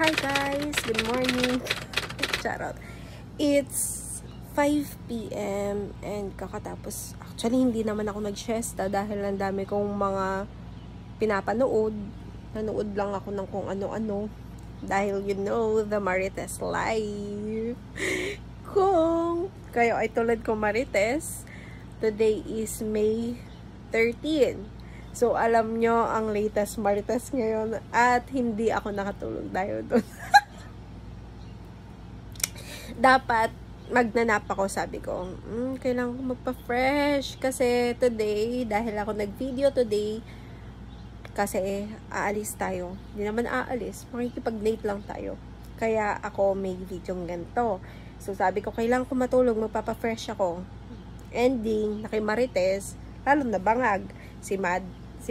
Hi guys! Good morning! Charot. It's 5 PM and kakatapos. Actually, hindi naman ako nag-siesta dahil ang dami kong mga pinapanood. Nanood lang ako ng kung ano-ano. Dahil you know, the Marites life. Kung kayo ay tulad ko Marites, today is May 13. So, alam nyo ang latest Marites ngayon at hindi ako nakatulog dahil doon. Dapat magnanap ako, sabi ko. Kailangan ko magpa-fresh kasi today, dahil ako nag-video today, kasi aalis tayo. Hindi naman aalis, makikipag-date lang tayo. Kaya ako may video ganito. So, sabi ko, kailangan ko matulog, magpapa-fresh ako. Ending, nakimarites, lalo na bangag, si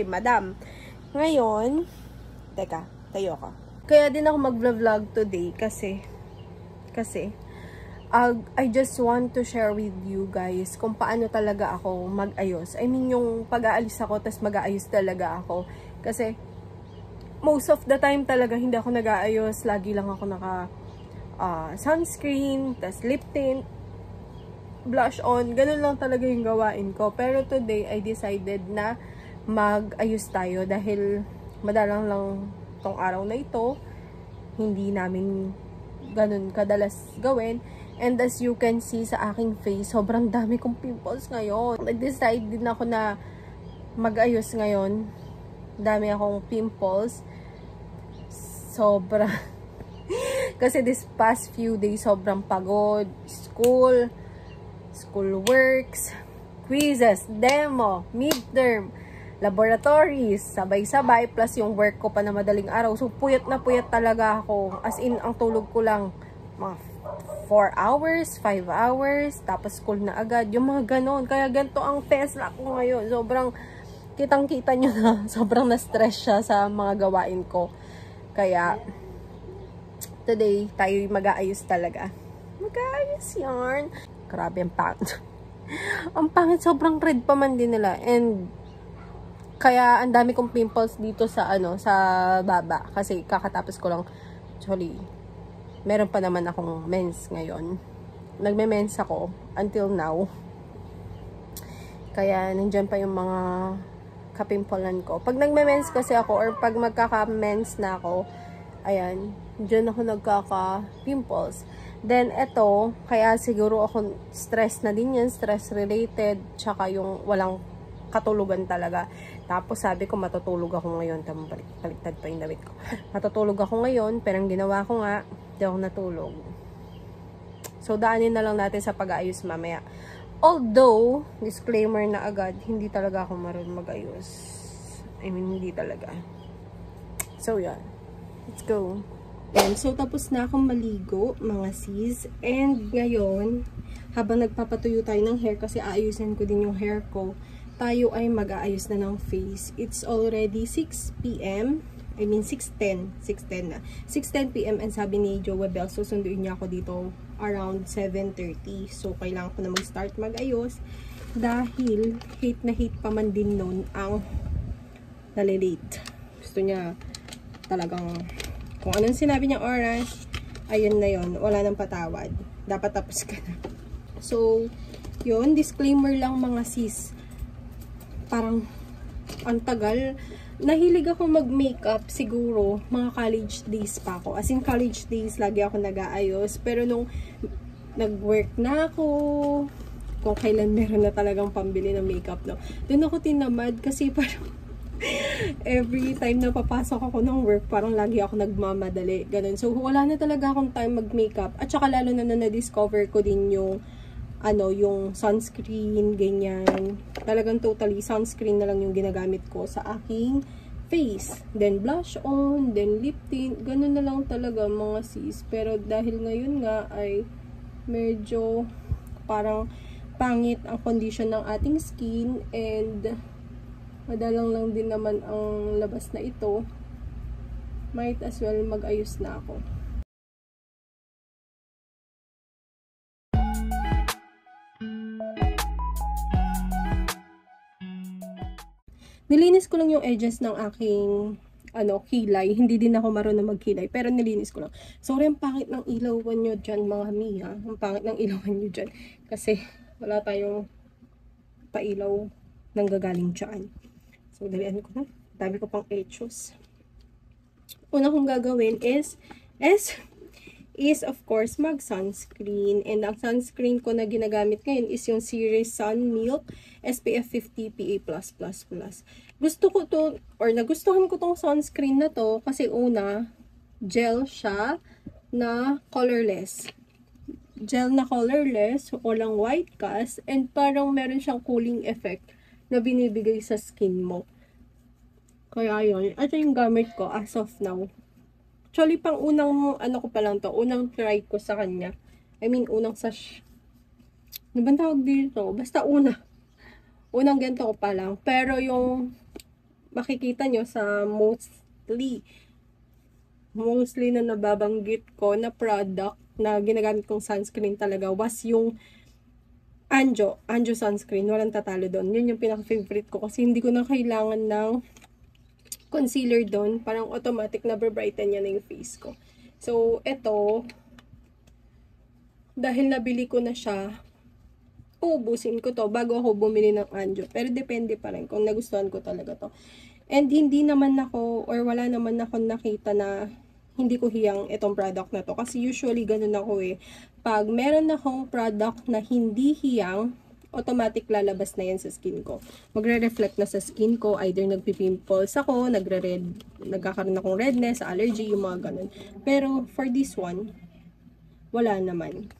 Madam. Ngayon, teka, tayo ka. Kaya din ako mag-vlog today kasi I just want to share with you guys kung paano talaga ako mag-ayos. I mean, yung pag-aalis ako, tas mag-aayos talaga ako. Kasi, most of the time talaga hindi ako nag-aayos. Lagi lang ako sunscreen, tas lip tint, blush on. Ganun lang talaga yung gawain ko. Pero today, I decided na mag-ayos tayo dahil madalang lang tong araw na ito. Hindi namin ganun kadalas gawin. And as you can see sa aking face, sobrang dami kong pimples ngayon. Nag-decide din ako na mag-ayos ngayon. Dami akong pimples. Sobra. Kasi this past few days, sobrang pagod. School works, quizzes, demo, midterm, laboratories, sabay-sabay, plus yung work ko pa na madaling araw. So, puyat na puyat talaga ako. As in, ang tulog ko lang, mga 4 hours, 5 hours, tapos school na agad. Yung mga ganon. Kaya ganito ang Tesla ko ngayon. Sobrang, kitang-kita nyo na, sobrang na-stress siya sa mga gawain ko. Kaya, today, tayo mag-aayos talaga. Mag-aayos yarn. Grabe ang pangit. Ang pangit, sobrang red pa man din nila. And, kaya ang dami kong pimples dito sa sa baba kasi kakatapos ko lang. Actually, meron pa naman akong mens ngayon. Nagme-mens ako until now. Kaya nandiyan pa yung mga kapimpolan ko. Pag nagme-mens kasi ako or pag magkaka-mens na ako, ayan, diyan ako nagkaka-pimples. Then ito, kaya siguro ako stress na din yan, stress related, tsaka yung walang katulugan talaga. Tapos sabi ko matutulog ako ngayon. Baliktad pa yung damit ko. Matutulog ako ngayon, pero ang ginawa ko nga, hindi ako natulog. So daanin na lang natin sa pag-aayos mamaya. Although, disclaimer na agad, hindi talaga ako marunong mag-ayos. I mean, hindi talaga. So yan. Let's go. And so tapos na akong maligo, mga sis. And ngayon, habang nagpapatuyo tayo ng hair, kasi aayusin ko din yung hair ko, tayo ay mag-aayos na ng face. It's already 6 PM. I mean, 6:10 na. 6:10 PM and sabi ni Joe Bell, susunduin niya ako dito around 7:30. So, kailangan ko na mag-start mag-ayos dahil hate na hate pa man din nun ang nalilate. Gusto niya talagang kung anong sinabi niyang oras, ayun na yun. Wala nang patawad. Dapat tapos ka na. So, yun. Disclaimer lang mga sis. Parang ang tagal. Nahilig ako mag-makeup siguro mga college days pa ako. As in college days, lagi ako nag-aayos. Pero nung nag-work na ako, kung kailan meron na talagang pambili ng makeup, no, doon ako tinamad kasi parang every time na papasok ako ng work, parang lagi ako nagmamadali. Ganun. So, wala na talaga akong time mag-makeup. At saka lalo na na-discover ko din yung yung sunscreen, ganyan. Talagang totally sunscreen na lang yung ginagamit ko sa aking face. Then blush on, then lip tint. Ganun na lang talaga mga sis. Pero dahil ngayon nga ay medyo parang pangit ang condition ng ating skin and madalang lang din naman ang labas na ito, might as well mag-ayos na ako. Nilinis ko lang yung edges ng aking kilay. Hindi din ako marunong magkilay, pero nilinis ko lang. Sorry, ang pangit ng ilawan nyo dyan, mga Mia. Ang pangit ng ilawan nyo dyan. Kasi, wala tayong pailaw nang gagaling dyan. So, dalian ko na. Dami ko pang etchos. Una kong gagawin is of course mag sunscreen, and ang sunscreen ko na ginagamit ngayon is yung Series Sun Milk SPF 50 PA+++. Gusto ko to, or nagustuhan ko tong sunscreen na to kasi una, gel siya na colorless. Gel na colorless, walang white cast, and parang meron siyang cooling effect na binibigay sa skin mo. Kaya yun, ito yung gamit ko as of now. Actually, pang unang, ko pa lang to, unang try ko sa kanya. I mean, unang sash. Ano ba tawag dito? Basta unang ganito ko pa lang. Pero yung makikita nyo sa mostly na nababanggit ko na product na ginagamit kong sunscreen talaga was yung Anjo sunscreen. Walang tatalo doon. Yun yung pinaka-favorite ko kasi hindi ko na kailangan ng concealer doon, parang automatic na brighten niya na yung face ko. So, ito, dahil nabili ko na siya, uubusin ko to bago ako bumili ng Anjo. Pero depende pa rin kung nagustuhan ko talaga to. And hindi naman ako, or wala naman ako nakita na hindi ko hiyang itong product na to. Kasi usually ganun ako eh. Pag meron akong product na hindi hiyang, automatic lalabas na yan sa skin ko. Magre-reflect na sa skin ko, either nagpipimples ako, nagkakaroon akong redness, allergy, yung mga ganun. Pero for this one, wala naman.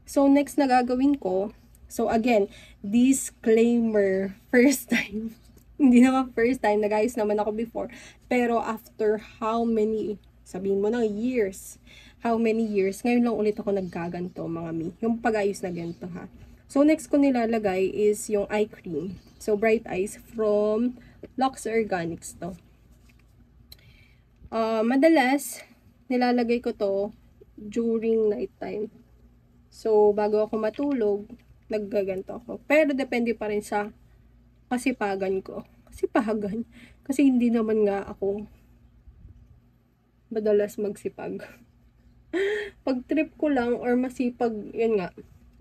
So next na gagawin ko, so again, disclaimer, first time. Hindi naman first time, nag-ayos naman ako before. Pero after how many, sabihin mo na years, how many years, ngayon lang ulit ako nagkaganto, mga mi. Yung pag-ayos na ganito ha. So, next ko nilalagay is yung eye cream. So, Bright Eyes from Lux Organics to. Madalas, nilalagay ko to during night time. So, bago ako matulog, naggaganto ako. Pero, depende pa rin sa kasipagan ko. Kasipagan. Kasi hindi naman nga ako madalas magsipag. Pag trip ko lang or masipag, yun nga,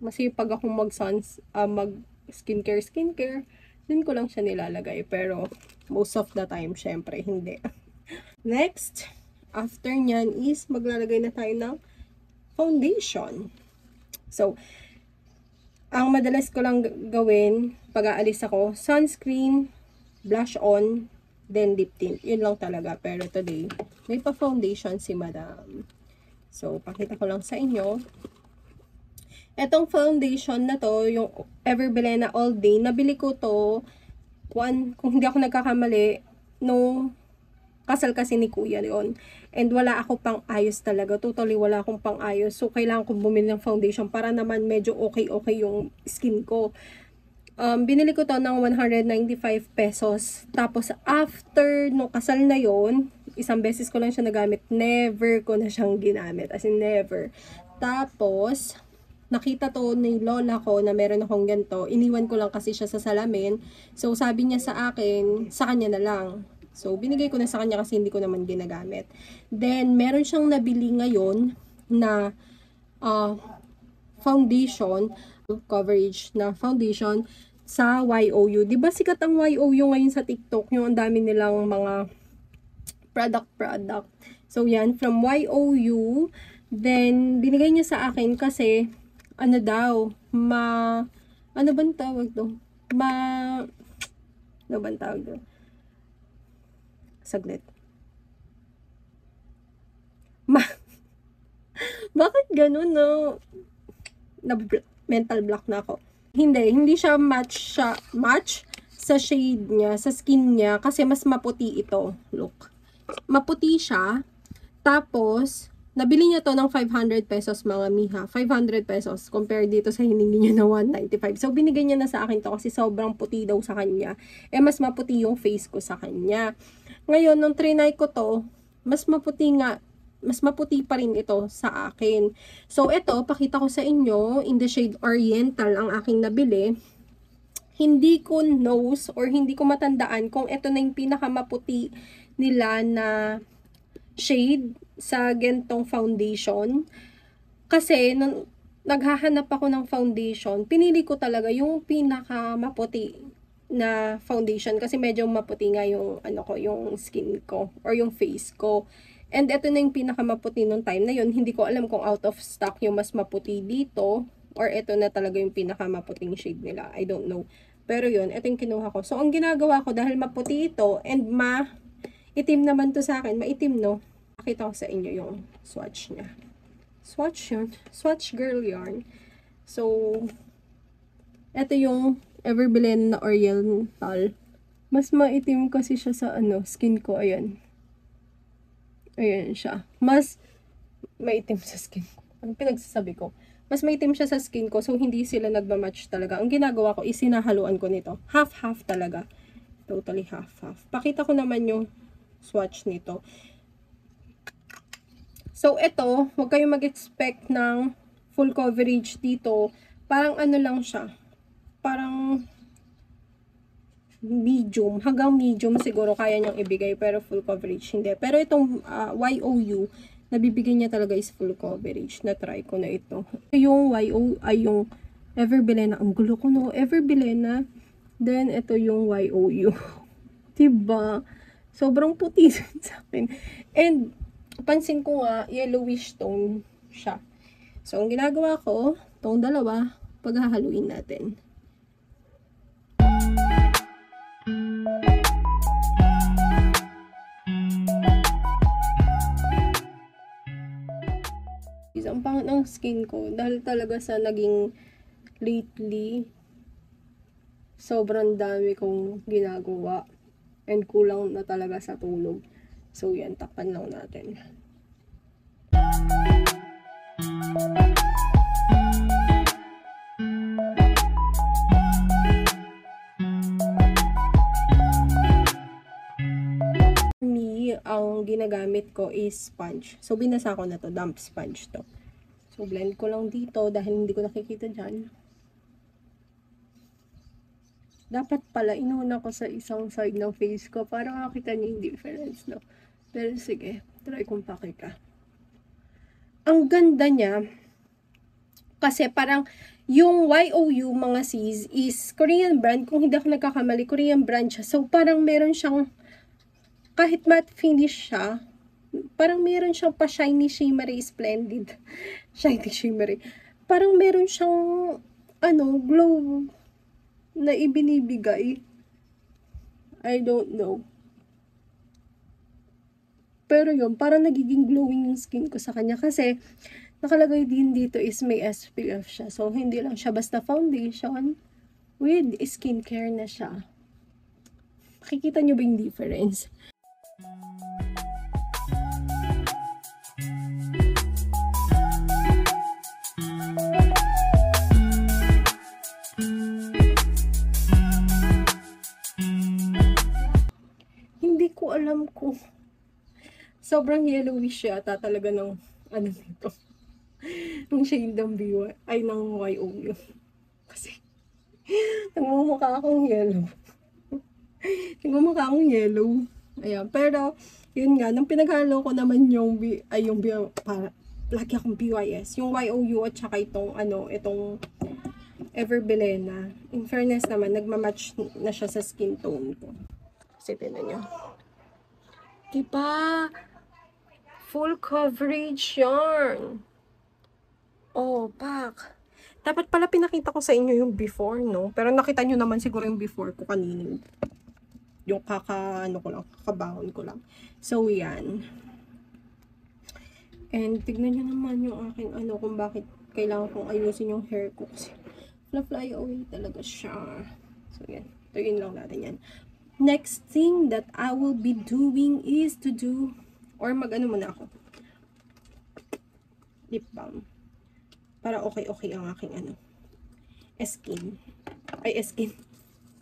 masipag akong mag skincare, din ko lang siya nilalagay. Pero, most of the time, syempre, hindi. Next, after nyan is, maglalagay na tayo ng foundation. So, ang madalas ko lang gawin, pag aalis ako, sunscreen, blush on, then lip tint. Yun lang talaga. Pero today, may pa-foundation si Madam. So, pakita ko lang sa inyo. Etong foundation na to, yung Everbelena All Day, nabili ko to, kung hindi ako nagkakamali, nung kasal kasi ni Kuya yon. And wala ako pang ayos talaga. Totally wala akong pang ayos. So, kailangan ko bumili ng foundation para naman medyo okay yung skin ko. Binili ko to ng 195 pesos. Tapos, after nung kasal na yon, isang beses ko lang siya nagamit. Never ko na siyang ginamit. As in, never. Tapos, nakita to ni lola ko na meron akong ganito. Iniwan ko lang kasi siya sa salamin. So, sabi niya sa akin, sa kanya na lang. So, binigay ko na sa kanya kasi hindi ko naman ginagamit. Then, meron siyang nabili ngayon na foundation, coverage na foundation sa YOU. Diba sikat ang YOU ngayon sa TikTok? Yung ang dami nilang mga product. So, yan. From YOU. Then, binigay niya sa akin kasi ano daw, ano bang tawag doon? Ano bang tawag doon? Saglit. Bakit ganun, no? Mental block na ako. Hindi siya match sa shade niya, sa skin niya, kasi mas maputi ito. Look. Maputi siya, tapos, nabili niya to ng 500 pesos mga miha. 500 pesos compare dito sa hiningi niya na 195. So, binigay niya na sa akin to kasi sobrang puti daw sa kanya. Eh, mas maputi yung face ko sa kanya. Ngayon, nung trinay ko to, mas maputi pa rin ito sa akin. So, ito, pakita ko sa inyo, in the shade Oriental ang aking nabili. Hindi ko knows or hindi ko matandaan kung ito na yung pinakamaputi nila na shade sa gentong foundation. Kasi, nung naghahanap ako ng foundation, pinili ko talaga yung pinaka maputi na foundation kasi medyo maputi nga yung yung skin ko or yung face ko. And ito na yung pinaka maputi nung time na yun. Hindi ko alam kung out of stock yung mas maputi dito or ito na talaga yung pinaka maputing shade nila. I don't know. Pero yun, ito yung kinuha ko. So, ang ginagawa ko dahil maputi ito and itim naman to sa akin, maitim no. Pakita ko sa inyo yung swatch niya. Swatch yun. Swatch Girl Yarn. So, ito yung Everbilene na Oriental. Mas maitim kasi siya sa skin ko. Ayan. Ayan siya. Mas maitim sa skin ko. Ano pinagsasabi ko? Mas maitim siya sa skin ko. So, hindi sila nagmamatch talaga. Ang ginagawa ko is sinahaluan ko nito. Half-half talaga. Totally half-half. Pakita ko naman yung swatch nito. So, ito, huwag kayong mag-expect ng full coverage dito. Parang lang siya. Parang medium. Hanggang medium siguro kaya niyang ibigay. Pero full coverage hindi. Pero itong YOU, nabibigay niya talaga is full coverage. Na-try ko na ito. Yung YOU ay yung Everbilene. Ang gulo ko no. Everbilene. Then, ito yung YOU. Diba? Sobrang puti sa akin. And, pansin ko nga, yellowish tone siya. So, ang ginagawa ko, itong dalawa, paghahaluin natin. Ang pangit ng skin ko, dahil talaga sa naging lately, sobrang dami kong ginagawa. And kulang na talaga sa tulog. So, yan. Takpan lang natin. Me, ang ginagamit ko is sponge. So, binasa ko na to. Damp sponge to. So, blend ko lang dito dahil hindi ko nakikita dyan. Dapat pala, inuna ko sa isang side ng face ko para makita niyo yung difference, no? Pero sige, try kong pakita. Ang ganda niya, kasi parang yung YOU mga sis is Korean brand. Kung hindi ako nagkakamali, Korean brand siya. So, parang meron siyang, kahit matte finish siya, parang meron siyang pa shiny, shimmery, splendid. Shiny, shimmery. Parang meron siyang, glow na ibinibigay. I don't know. Pero yun, parang nagiging glowing yung skin ko sa kanya. Kasi, nakalagay din dito is may SPF siya. So, hindi lang siya basta foundation. With skincare na siya. Makikita nyo ba yung difference? Alam ko sobrang yellowish yata talaga ng nito ng shade ng BY ay ng YOU kasi nagmumukha akong yellow nagmumukha akong yellow. Ayan, pero yun nga, nang pinaghalo ko naman yung lagi akong BYS, yung YOU at saka itong itong Everbilene. In fairness naman, nagmamatch na siya sa skin tone ko. Kasi tinan nyo. Diba? Full coverage yarn. Oh, pak. Dapat pala pinakita ko sa inyo yung before, no? Pero nakita nyo naman siguro yung before ko kanina. Yung kakabahon ko lang. So, yan. And, tignan nyo naman yung aking kung bakit kailangan kong ayusin yung hair ko. Kasi, fly away talaga siya. So, yan. Ito yun lang natin yan. Next thing that I will be doing is to do, or muna ako. Lip balm. Para okay ang aking skin.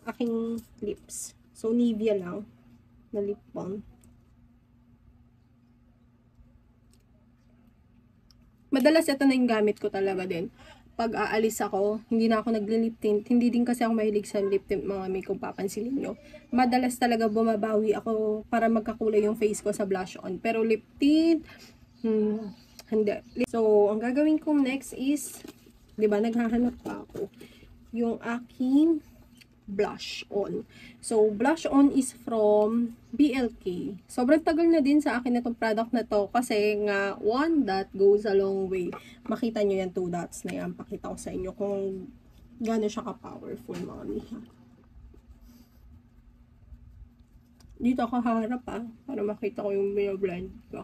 Aking lips. So, Nivea lang na lip balm. Madalas ito na yung gamit ko talaga din pag aalis ako, hindi na ako nagli-lip tint. Hindi din kasi ako mahilig sa lip tint, mga may kung papansinin nyo. Madalas talaga bumabawi ako para magkakulay yung face ko sa blush on. Pero lip tint, hindi. So, ang gagawin ko next is, di ba, naghahanap pa ako yung aking blush on. So, blush on is from BLK. Sobrang tagal na din sa akin itong product na to kasi nga, one dot goes a long way. Makita nyo yan, 2 dots na yan. Pakita ko sa inyo kung gano'n siya ka-powerful, mga miha. Dito ako haharap para makita ko yung blend ko.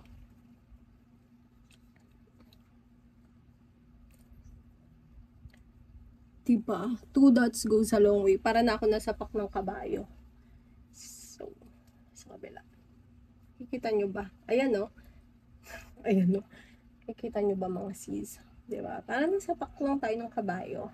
Diba? 2 dots goes a long way. Para na ako nasapak ng kabayo. So, sa kabila. Kikita nyo ba? Ayan, no? Ayan, no? Kikita nyo ba, mga sis? Diba? Para nasapak lang tayo ng kabayo.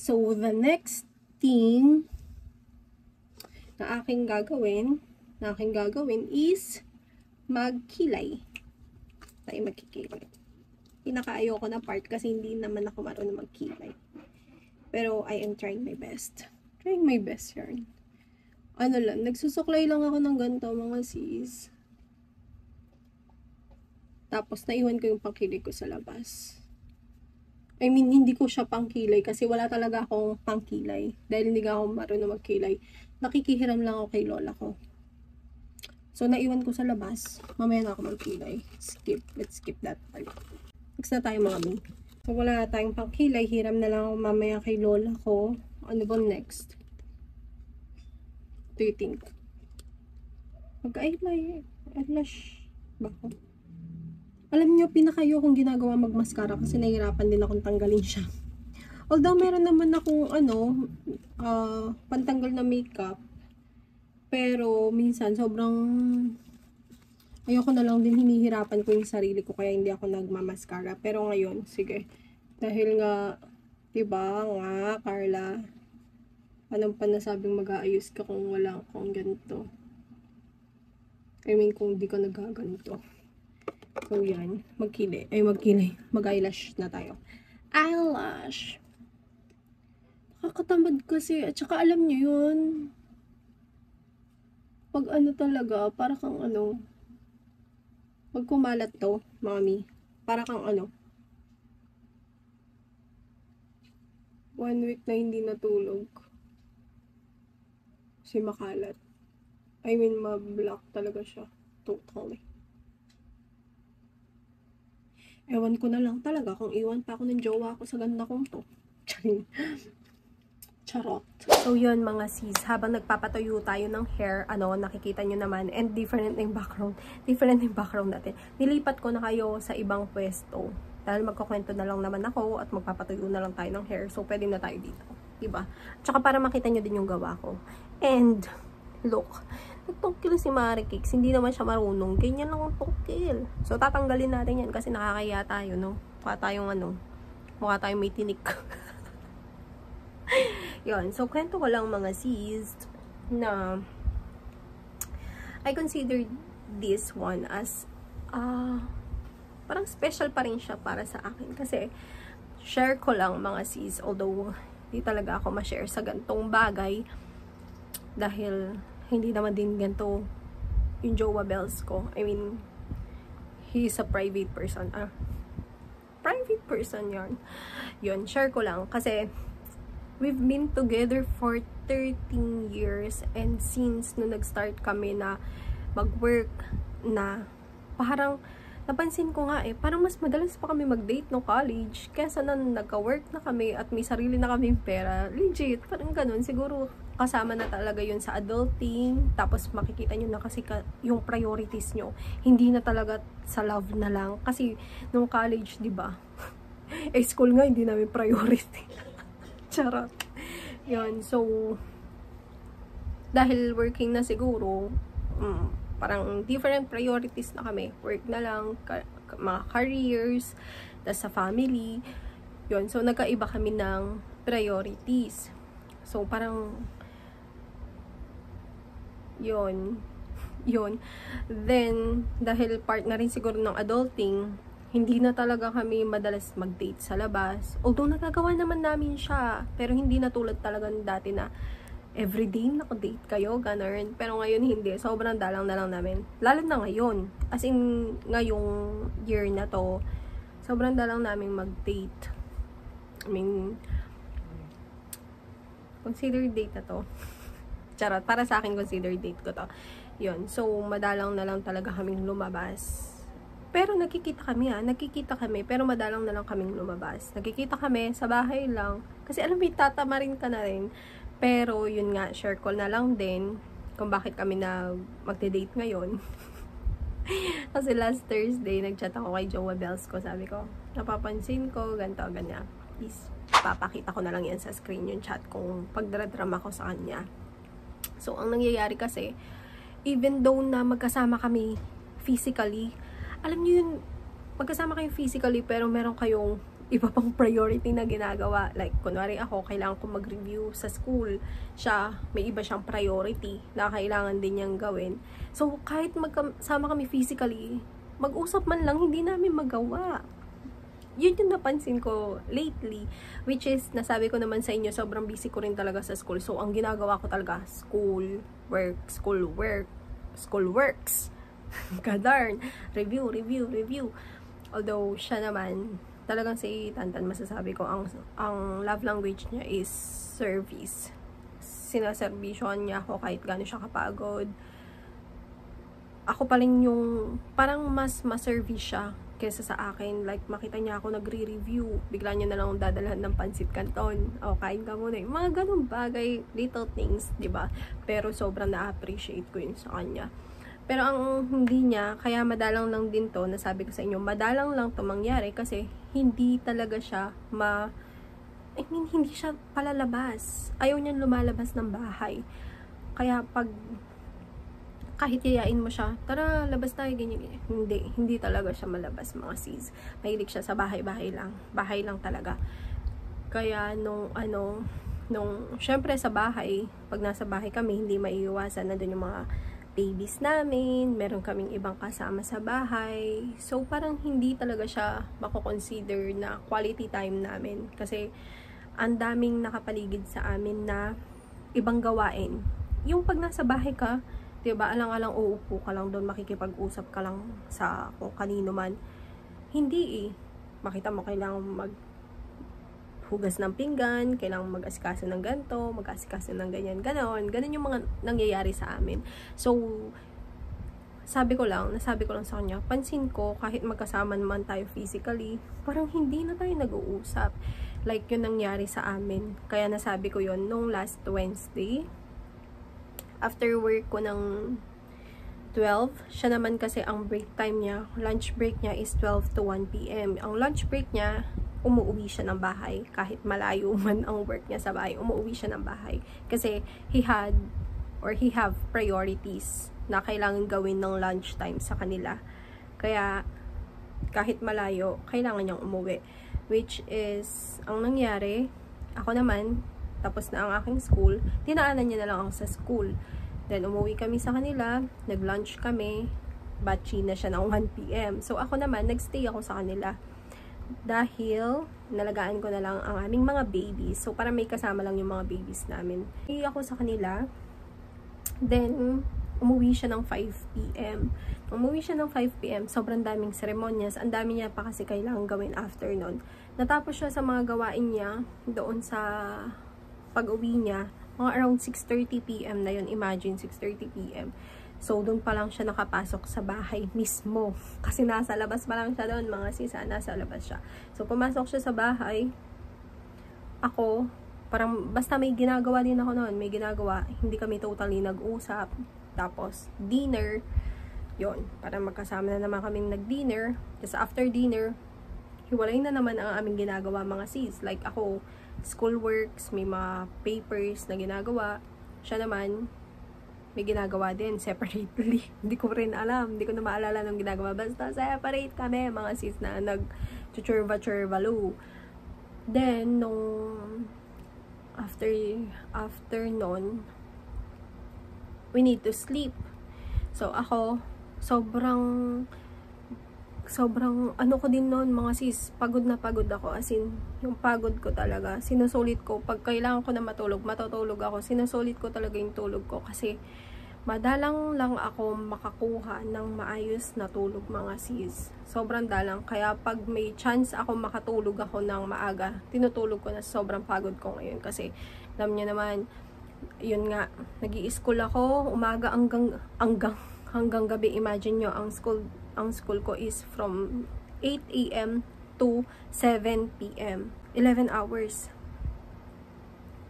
So, the next thing na aking gagawin is magkilay. Tayo magkikilay. Pinaka-ayoko na part kasi hindi naman ako marunong magkilay. Pero I am trying my best. Trying my best yarn. Ano lang, nagsusuklay lang ako ng ganito, mga sis. Tapos naiwan ko yung pangkilay ko sa labas. I mean, hindi ko siya pangkilay kasi wala talaga akong pangkilay. Dahil hindi ako marunong magkilay. Nakikihiram lang ako kay lola ko. So, naiwan ko sa labas. Mamaya na ako magkilay. Skip. Let's skip that part. Next na tayo, mami. So, wala tayong pangkilay. Hiram na lang ako mamaya kay lola ko. Ano ba next? Do you think? Mag-eyelash ba ako? Alam nyo, pinakayo kung ginagawa magmaskara kasi nahihirapan din akong tanggalin siya. Although, meron naman akong, pantanggal na makeup. Pero, minsan, sobrang ayoko na lang din, hinihirapan ko yung sarili ko kaya hindi ako nagmamaskara. Pero ngayon, sige. Dahil nga, diba nga, Carla, anong pa nasabing mag-aayos ka kung wala akong ganito? I mean, kung di ka nagaganito. So, yan. Mag-eyelash na tayo. Eyelash. Nakakatamad kasi. At saka alam nyo yun. Pag ano talaga, para kang pag kumalat to, mami. Para kang 1 week na hindi natulog. Kasi makalat. I mean, ma-block talaga siya. Totally. Ewan ko na lang talaga kung iwan pa ako ng jowa ko sa ganda kong to. Charot. So, yun mga sis. Habang nagpapatuyo tayo ng hair, nakikita nyo naman. And different yung background. Different yung background natin. Nilipat ko na kayo sa ibang pwesto. Dahil magkukwento na lang naman ako at magpapatuyo na lang tayo ng hair. So, pwede na tayo dito. Diba? Tsaka para makita nyo din yung gawa ko. And, look. Nagtungkil si Marikix, hindi naman siya marunong. Ganyan lang ang tungkil. So, tatanggalin natin yan kasi nakakaya tayo, no? Mukha tayong may tinik. Yun. So, kwento ko lang mga sis na I consider this one as parang special pa rin siya para sa akin. Kasi, share ko lang mga sis. Although, di talaga ako ma-share sa gantong bagay. Dahil, hindi naman din ganito yung jowa bells ko. I mean, he's a private person. Private person yarn. Yun, share ko lang. Kasi, we've been together for 13 years. And since no nag-start kami na mag-work na, parang, napansin ko nga parang mas madalas pa kami mag-date no college. Kesa na nagka-work na kami at may sarili na kaming pera. Legit, parang ganun. Siguro, kasama na talaga yun sa adulting. Tapos makikita nyo na kasi yung priorities nyo. Hindi na talaga sa love na lang. Kasi nung college, di ba? School nga, hindi namin priority. Charot. Yun, so, dahil working na siguro, parang different priorities na kami. Work na lang, mga careers, tas sa family. Yun, so nagkaiba kami ng priorities. So parang yun. Then, dahil part na rin siguro ng adulting, hindi na talaga kami madalas mag-date sa labas. Although nagagawa naman namin siya, pero hindi na tulad talaga dati na everyday naka-date kayo, ganun. Pero ngayon hindi, sobrang dalang na lang namin. Lalo na ngayon, as in ngayong year na to, sobrang dalang namin mag-date. I mean, consider date na to. Charot, para sa akin consider date ko to. Yun, so madalang na lang talaga kaming lumabas. Pero nakikita kami, pero madalang na lang kaming lumabas. Nakikita kami sa bahay lang. Kasi alam mo, tatamarin ka na rin. Pero yun nga, share ko na lang din kung bakit kami na magde-date ngayon. Kasi last Thursday, nag-chat ako kay Jowa Bells ko. Sabi ko, napapansin ko, ganito, ganyan. Please, papakita ko na lang yan sa screen yung chat kung pagdradrama ko sa kanya. So, ang nangyayari kasi, even though na magkasama kami physically, alam niyo yun, magkasama kayo physically, pero meron kayong iba pang priority na ginagawa. Like, kunwari ako, kailangan ko mag-review sa school. Siya, may iba siyang priority na kailangan din niyang gawin. So, kahit magkasama kami physically, mag-usap man lang, hindi namin magawa. Yun yung napansin ko lately, which is, nasabi ko naman sa inyo, sobrang busy ko rin talaga sa school. So, ang ginagawa ko talaga, school works. Kadarn, review. Although, siya naman, talagang si Tantan, masasabi ko, ang love language niya is service. Sinaservisyon niya ako kahit gaano siya kapagod. Ako pa rin yung, parang mas ma-service siya kesa sa akin. Like, makita niya ako nagre-review, bigla niya na lang dadalhan ng pansit canton. O, kain ka muna. Mga ganun bagay, little things, diba? Pero sobrang na-appreciate ko yun sa kanya. Pero ang hindi niya, kaya madalang lang din to, nasabi ko sa inyo, madalang lang to mangyari kasi hindi talaga siya hindi siya palalabas. Ayaw niyang lumalabas ng bahay. Kaya kahit yayain mo siya, tara, labas tayo, ganyan. Hindi talaga siya malabas, mga sis. Mahilig siya sa bahay-bahay lang. Bahay lang talaga. Kaya syempre sa bahay, pag nasa bahay kami, hindi maiiwasan na doon yung mga babies namin, meron kaming ibang kasama sa bahay. So, parang hindi talaga siya mako-consider na quality time namin. Kasi, ang daming nakapaligid sa amin na ibang gawain. Yung pag nasa bahay ka, diba, alang-alang uupo ka lang doon, makikipag-usap ka lang sa kung kanino man. Hindi makita mo, kailangan hugas ng pinggan, kailangan mag-asikaso ng ganito, mag-asikaso ng ganyan, ganon yung mga nangyayari sa amin. So, nasabi ko lang sa kanya, pansin ko, kahit magkasama naman tayo physically, parang hindi na tayo nag-uusap. Like, yun nangyari sa amin. Kaya nasabi ko yun nung last Wednesday. After work ko ng 12, siya naman kasi ang break time niya, lunch break niya is 12 to 1 p.m. Ang lunch break niya, umuwi siya ng bahay. Kahit malayo man ang work niya sa bahay, umuwi siya ng bahay. Kasi he have priorities na kailangan gawin ng lunchtime sa kanila. Kaya, kahit malayo, kailangan niyang umuwi. Which is, ang nangyari, ako naman, tapos na ang aking school, dinaanan niya na lang ako sa school. Then, umuwi kami sa kanila, nag-lunch kami, batchi na siya ng 1 p.m. So, ako naman, nagstay ako sa kanila. Dahil, nalagaan ko na lang ang aming mga babies. So, para may kasama lang yung mga babies namin. Stay ako sa kanila. Then, umuwi siya ng 5 p.m. Umuwi siya ng 5 p.m. Sobrang daming seremonyas. Ang dami niya pa kasi kailangan gawin after nun. Natapos siya sa mga gawain niya doon sa pag-uwi niya. Mga around 6:30 p.m. na yun. Imagine, 6:30 p.m. So, doon pa lang siya nakapasok sa bahay mismo. Kasi nasa labas pa lang siya doon, mga sisa. Nasa labas siya. So, pumasok siya sa bahay. Ako, parang, basta may ginagawa din ako noon. May ginagawa. Hindi kami totally nag-usap. Tapos, dinner. Yon, parang magkasama na naman kaming nag-dinner. Tapos, after dinner, hiwalay na naman ang aming ginagawa, mga sis. Like, ako, schoolworks, may mga papers na ginagawa. Siya naman, may ginagawa din, separately. Hindi ko rin alam, hindi ko na maalala ng ginagawa. Basta separate kami, mga sis na nag-churva-churvalu. Then, nung after nun, we need to sleep. So, ako, sobrang ano ko din noon mga sis, pagod na pagod ako, as in, yung pagod ko talaga, sinusulit ko, pag kailangan ko na matulog, matutulog ako, sinusulit ko talaga yung tulog ko, kasi madalang lang ako makakuha ng maayos na tulog mga sis, sobrang dalang, kaya pag may chance ako makatulog ako ng maaga, tinutulog ko na, sobrang pagod ko ngayon, kasi alam niyo naman, yun nga, nag-i-school ako, umaga hanggang gabi. Imagine nyo, ang school ko is from 8 a.m. to 7 p.m. 11 hours.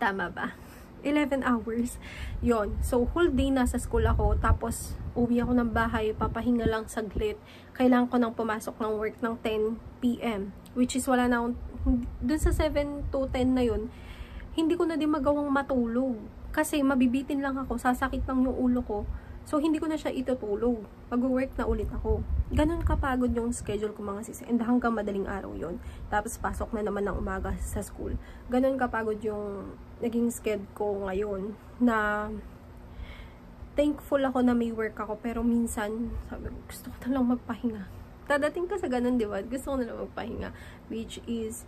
Tama ba? 11 hours. Yon. So, whole day nasa school ako, tapos uwi ako ng bahay, papahinga lang saglit. Kailangan ko nang pumasok ng work ng 10 p.m. Which is wala na akong, dun sa 7 to 10 na yun, hindi ko na din magawang matulog. Kasi mabibitin lang ako, sasakit lang yung ulo ko. So, hindi ko na siya itutulog. Mag-work na ulit ako. Ganon kapagod yung schedule ko mga sis. And hanggang madaling araw yon. Tapos, pasok na naman ng umaga sa school. Ganon kapagod yung naging schedule ko ngayon. Na, thankful ako na may work ako. Pero minsan, sabi, gusto ko na lang magpahinga. Dadating ka sa ganon, di ba? Gusto ko na lang magpahinga. Which is,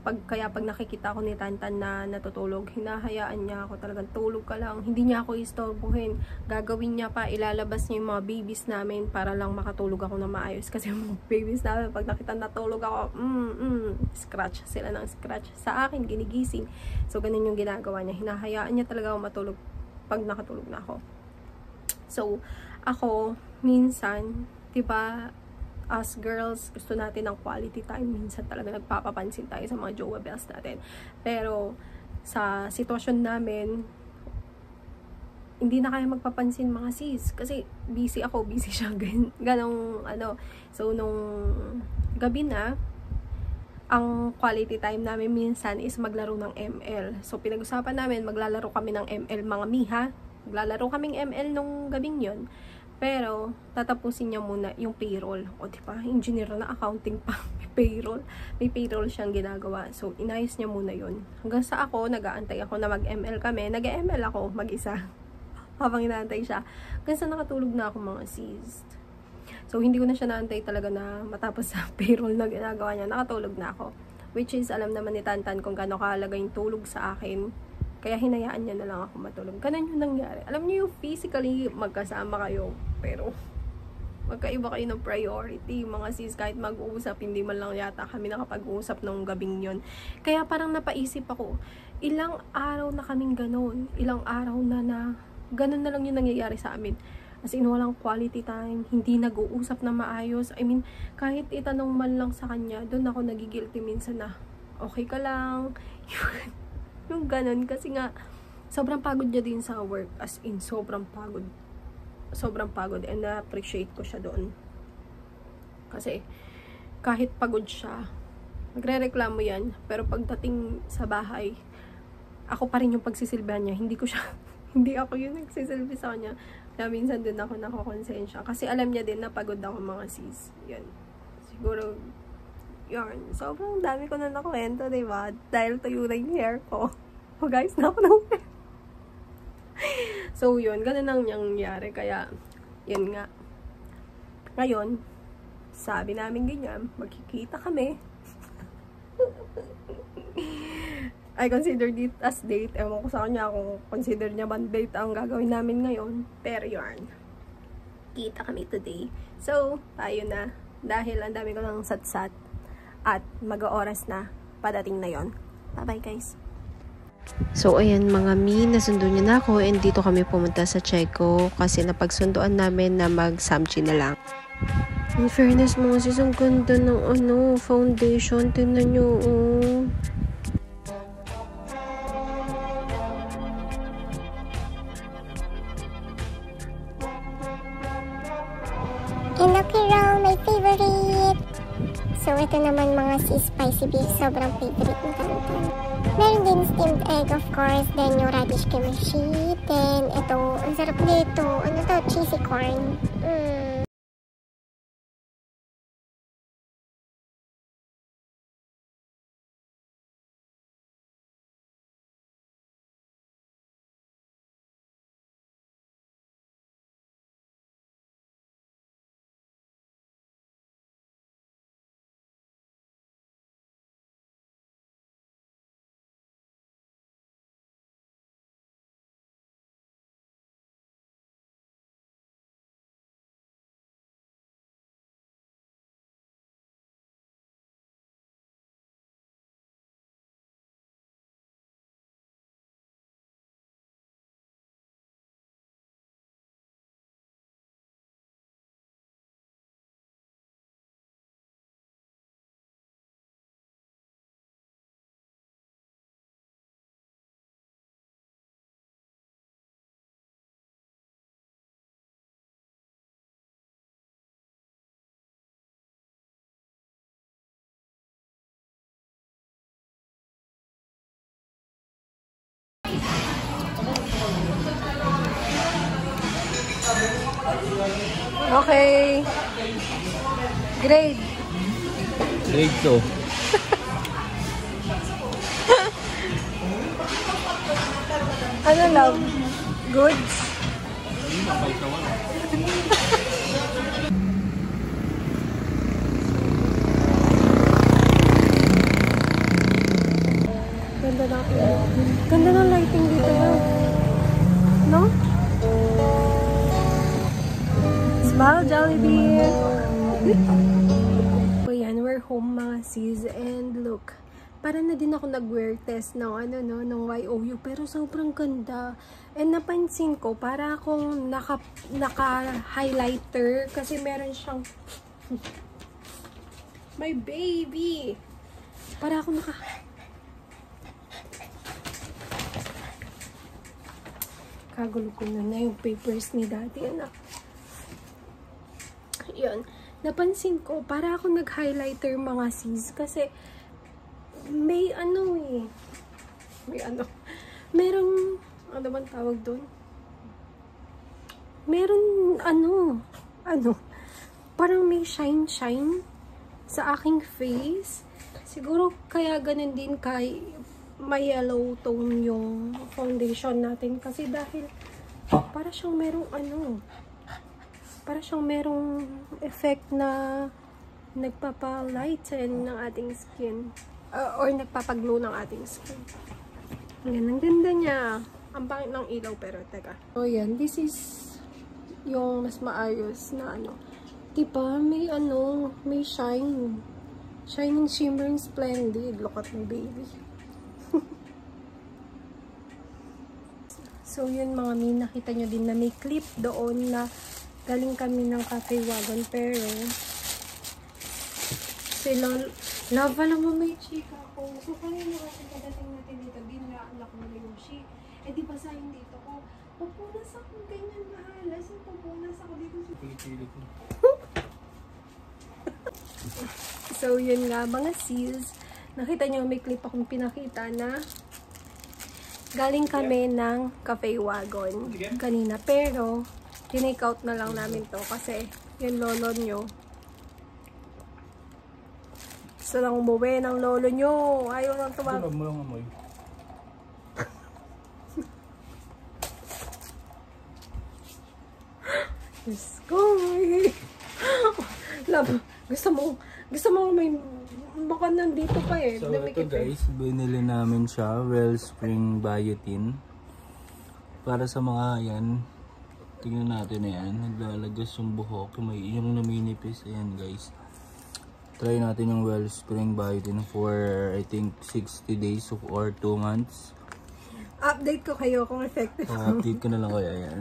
pag nakikita ko ni Tantan na natutulog, hinahayaan niya ako, talagang tulog ka lang, hindi niya ako istorbohin, gagawin niya pa, ilalabas niya yung mga babies namin para lang makatulog ako na maayos, kasi yung mga babies namin, pag nakita natulog ako, scratch sila ng scratch sa akin, ginigising. So ganun yung ginagawa niya, hinahayaan niya talaga ako matulog pag nakatulog na ako. So ako minsan, diba, as girls, gusto natin ng quality time. Minsan talaga nagpapapansin tayo sa mga jowa bells natin. Pero, sa sitwasyon namin, hindi na kaya magpapansin mga sis. Kasi, busy ako, busy siya. Ganong, ano. So, nung gabi na, ang quality time namin minsan is maglaro ng ML. So, pinag-usapan namin, maglalaro kami ng ML, mga miha. Maglalaro kaming ML nung gabing yon. Pero, tatapusin niya muna yung payroll. O, diba? Engineer na accounting pa. May payroll. May payroll siyang ginagawa. So, inayos niya muna yun. Hanggang sa ako, nag-aantay ako na mag-ML kami. Nag-ML ako, mag-isa. Habang inaantay siya. Hanggang sa nakatulog na ako mga sis. So, hindi ko na siya naantay talaga na matapos sa payroll na ginagawa niya. Nakatulog na ako. Which is, alam naman ni Tantan kung gaano kahalaga yung tulog sa akin. Kaya hinayaan niya na lang ako matulog. Ganun yung nangyari. Alam niyo yung physically magkasama kayo. Pero magkaiba kayo ng priority. Mga sis, kahit mag-uusap, hindi man lang yata kami nakapag-uusap nung gabing yon. Kaya parang napaisip ako, ilang araw na kaming ganun. Ilang araw na ganun na lang yung nangyayari sa amin. As in, walang quality time. Hindi nag-uusap na maayos. I mean, kahit itanong man lang sa kanya, doon ako nagigilty minsan na, okay ka lang. Yung ganun, kasi nga sobrang pagod niya din sa work, as in sobrang pagod, and na-appreciate ko siya doon, kasi kahit pagod siya, nagre-reklamo yan, pero pagdating sa bahay, ako pa rin yung pagsisilbihan niya, hindi ako yung nagsisilbi sa kanya, kaya minsan din ako nakakonsensya, kasi alam niya din na pagod ako mga sis, yan, siguro yun. Sobrang dami ko na nakwento, diba? Dahil tuyo na yung hair ko. Oh, guys, na ako ng hair. So, yun. Ganun ang nangyari. Kaya, yun nga. Ngayon, sabi namin ganyan, magkikita kami. I consider it as date. Ewan ko sa kanya kung consider niya ba date ang gagawin namin ngayon. Pero yun. Kita kami today. So, tayo na. Dahil ang dami ko ng satsat. At mag-oras na padating na yon. Bye-bye guys. So, ayan mga mi, nasundo niya na ako and dito kami pumunta sa Checo kasi napagsunduan namin na mag-samchi na lang. In fairness mga sis, ang ganda ng foundation. Tingnan nyo, oh. Enoki roll, my favorite! So, ito naman mga sis, spicy beef, sobrang favorite ng Tantan. Meron din steamed egg, of course, then yung radish kimchi, then ito, ang sarap nito, ano to, cheesy corn. Okay. Grade. Grade 2. Ano love? Goods? Ganda ng lighting dito. No? Smile, Jollibee! So yan, we're home mga sis. And look, para na din ako nag-wear test ng ng YOU. Pero sobrang ganda. And napansin ko, para akong naka-highlighter. Kasi meron siyang my baby! Para akong kagulo ko na yung papers ni daddy, anak. Yun. Napansin ko, para ako nag-highlighter mga sis. Kasi, may merong, ano bang tawag doon? Meron, parang may shine sa aking face. Siguro, kaya ganun din kay may yellow tone yung foundation natin kasi dahil para siyang merong effect na nagpapa-lighten ng ating skin or nagpapaglow ng ating skin. Ang ganda niya. Ang pangit ng ilaw pero teka. So yan, this is yung mas maayos na diba may shine. Shining, shimmering, splendid. Look at my baby. So, yun mga min, nakita nyo din na may clip doon na galing kami ng Cafe Wagon. Pero, sila, love, alam mo may chika ko. So, kanina kasi pagdating natin dito, ginraan ako na yung shi. Eh, di ba sa hindi dito ko, pupunas ako ganyan mahalas. Pupunas ako dito sa pilit mo. So, yun nga, mga sis. Nakita nyo, may clip akong pinakita na galing kami ng Cafe Wagon kanina. Pero, tinake out na lang namin to kasi yung lolo nyo. Gusto lang umuwi ng lolo nyo. Ayaw lang tumag... Ito mo lang amoy. Let's go! Love, gusto mo may... Baka nandito pa eh. So ito guys, binili namin siya, Wellspring Biotin. Para sa mga yan, tingnan natin na yan, naglalagas yung buhok, yung naminipis, ayan guys. Try natin yung Wellspring Biotin for I think 60 days or 2 months. Update ko kayo kung effective. Update ko na lang kaya yan.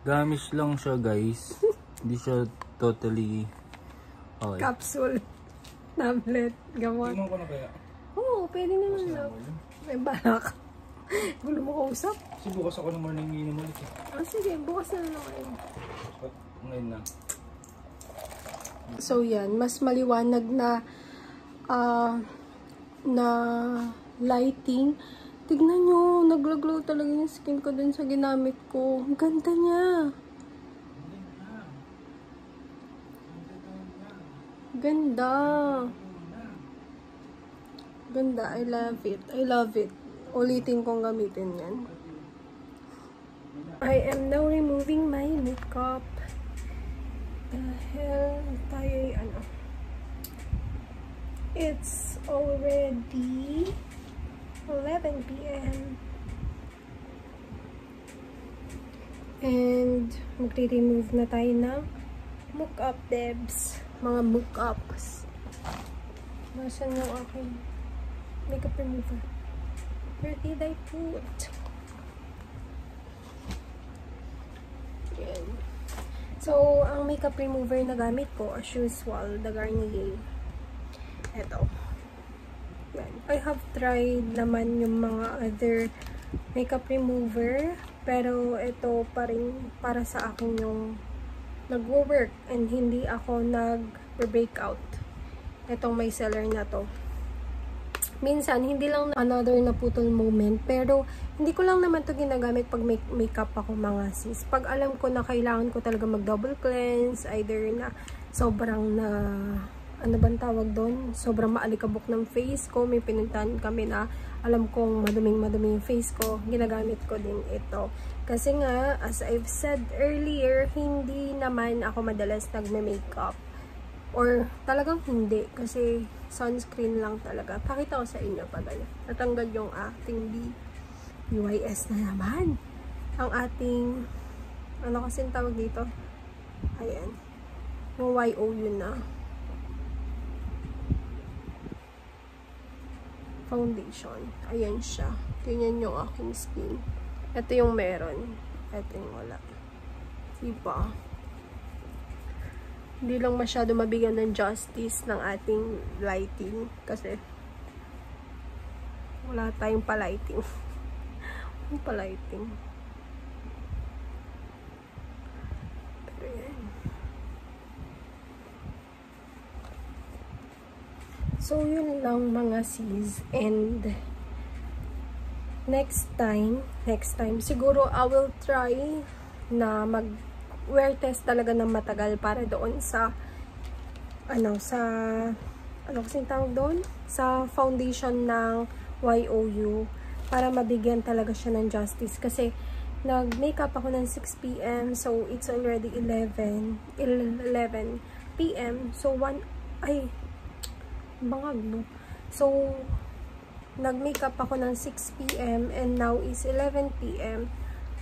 Gamish lang siya guys. Hindi siya totally okay. Capsule. Tablet. Gamot. Tingnan ko na kaya. Oo, pwede naman lang. May balak. Gulo mo kausap? Kasi bukas ako ng morning inom ulit eh. Sige, bukas na lang kayo. Ngayon na. So yan, mas maliwanag na lighting. Tignan nyo, naglo-glow talaga yung skin ko dun sa ginamit ko. Ang ganda niya. Ganda. Ganda. I love it. I love it. Ulitin kong gamitin yan. I am now removing my makeup. Dahil tayo it's already 11 p.m. And magre-remove na tayo ng makeup debs. Mga makeups. Nasaan yung aking makeup remover? Where did I put? Yan. So, ang makeup remover na gamit ko, as usual, the Garnier. Eto. Yan. I have tried naman yung mga other makeup remover, pero ito pa rin para sa akin yung nag-work and hindi ako nag-breakout. Itong may seller na to. minsan, hindi lang another naputol moment, pero hindi ko lang naman to ginagamit pag makeup ako mga sis. Pag alam ko na kailangan ko talaga mag-double cleanse, either na sobrang na, ano bang tawag doon? Sobrang maalikabok ng face ko. May pinuntahan kami na alam kong maduming yung face ko. Ginagamit ko din ito. Kasi nga, as I've said earlier, hindi naman ako madalas nagme-makeup. Or talagang hindi. Kasi sunscreen lang talaga. Pakita ko sa inyo pag natanggal yung ating BYS na naman. Ang ating, ano kasi tawag dito? Ayan. Yung YOU na. Foundation. Ayan siya. Ganyan yung aking skin. Ito yung meron. Ito yung wala. Diba? Hindi lang masyado mabigyan ng justice ng ating lighting kasi wala tayong pa-lighting. Walang pa-lighting. Pero yan. So, yun lang mga sis. And next time, siguro I will try na wear test talaga ng matagal para doon sa ano kasing tawag doon? Sa foundation ng YOU para mabigyan talaga siya ng justice kasi nag-makeup ako ng 6 PM so it's already 11 PM so so nag-makeup ako ng 6 PM and now is 11 PM.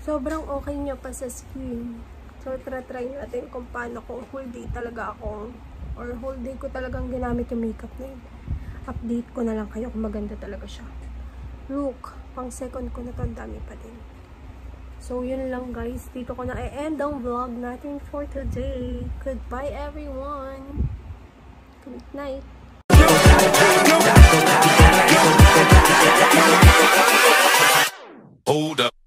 Sobrang okay niya pa sa skin. So, try natin kung paano kung whole day talaga akong, or whole day ko talagang ginamit yung makeup na yun. Update ko na lang kayo kung maganda talaga siya. Look, pang second ko na to, ang dami pa din. So, yun lang guys. Dito ko na i-end ang vlog natin for today. Goodbye everyone. Good night. Hold up.